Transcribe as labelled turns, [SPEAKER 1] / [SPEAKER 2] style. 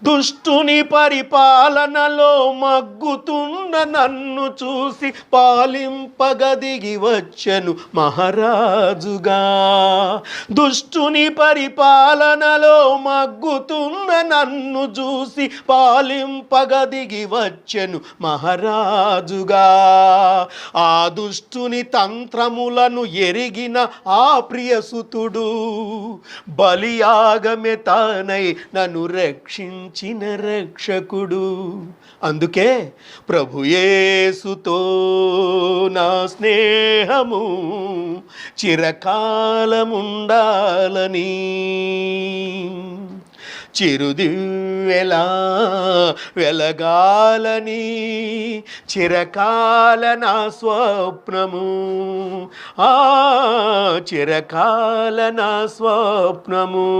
[SPEAKER 1] దుష్టుని పరిపాలనలో మగ్గుతున్న నన్ను చూసి పాలింపగదిగి వచ్చెను మహారాజుగా. దుష్టుని పరిపాలనలో మగ్గుతున్న నన్ను చూసి పాలింపగదిగి వచ్చెను మహారాజుగా. ఆ దుష్టుని తంత్రములను ఎరిగిన ఆ ప్రియసుతుడు బలియాగమే తానై నన్ను రక్షించిన రక్షకుడు. అందుకే ప్రభుయేసుతో నా స్నేహము చిరకాలముండాలని చిరుదివ్వెలా వెలగాలని చిరకాల నా స్వప్నము, ఆ చిరకాల నా స్వప్నము.